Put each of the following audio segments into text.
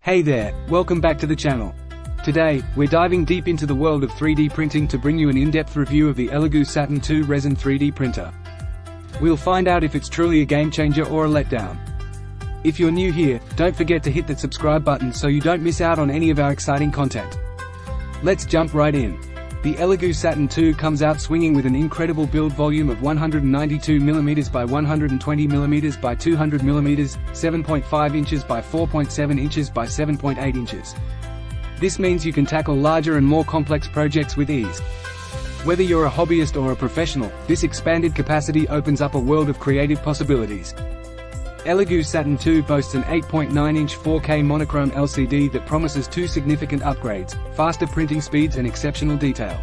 Hey there, welcome back to the channel. Today, we're diving deep into the world of 3D printing to bring you an in-depth review of the Elegoo Saturn 2 Resin 3D printer. We'll find out if it's truly a game changer or a letdown. If you're new here, don't forget to hit that subscribe button so you don't miss out on any of our exciting content. Let's jump right in. The Elegoo Saturn 2 comes out swinging with an incredible build volume of 192mm by 120mm by 200mm, 7.5 inches by 4.7 inches by 7.8 inches. This means you can tackle larger and more complex projects with ease. Whether you're a hobbyist or a professional, this expanded capacity opens up a world of creative possibilities. Elegoo Saturn 2 boasts an 8.9-inch 4K monochrome LCD that promises two significant upgrades: faster printing speeds and exceptional detail.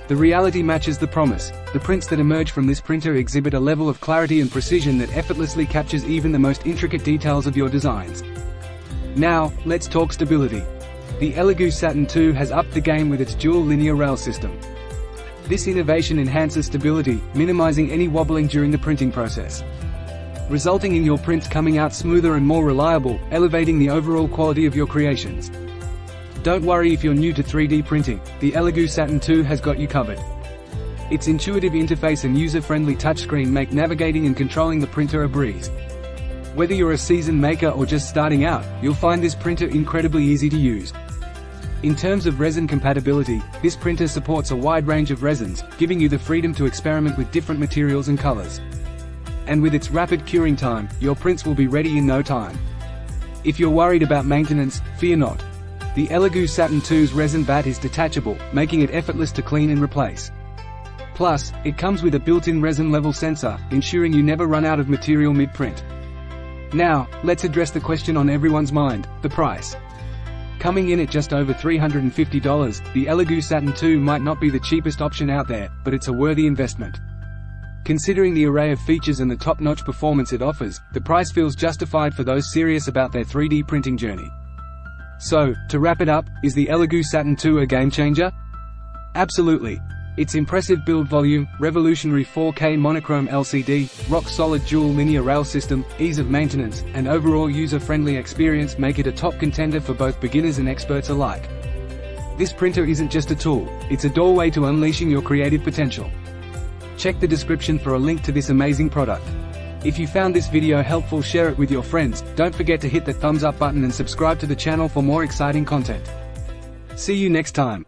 The reality matches the promise. The prints that emerge from this printer exhibit a level of clarity and precision that effortlessly captures even the most intricate details of your designs. Now, let's talk stability. The Elegoo Saturn 2 has upped the game with its dual linear rail system. This innovation enhances stability, minimizing any wobbling during the printing process, resulting in your prints coming out smoother and more reliable, elevating the overall quality of your creations. Don't worry if you're new to 3D printing, the Elegoo Saturn 2 has got you covered. Its intuitive interface and user-friendly touchscreen make navigating and controlling the printer a breeze. Whether you're a seasoned maker or just starting out, you'll find this printer incredibly easy to use. In terms of resin compatibility, this printer supports a wide range of resins, giving you the freedom to experiment with different materials and colors. And with its rapid curing time, your prints will be ready in no time. If you're worried about maintenance, fear not. The Elegoo Saturn 2's Resin Bat is detachable, making it effortless to clean and replace. Plus, it comes with a built-in resin level sensor, ensuring you never run out of material mid-print. Now, let's address the question on everyone's mind: the price. Coming in at just over $350, the Elegoo Saturn 2 might not be the cheapest option out there, but it's a worthy investment. Considering the array of features and the top-notch performance it offers, the price feels justified for those serious about their 3D printing journey. So, to wrap it up, is the Elegoo Saturn 2 a game-changer? Absolutely. Its impressive build volume, revolutionary 4K monochrome LCD, rock-solid dual linear rail system, ease of maintenance, and overall user-friendly experience make it a top contender for both beginners and experts alike. This printer isn't just a tool, it's a doorway to unleashing your creative potential. Check the description for a link to this amazing product. If you found this video helpful, share it with your friends. Don't forget to hit the thumbs up button and subscribe to the channel for more exciting content. See you next time.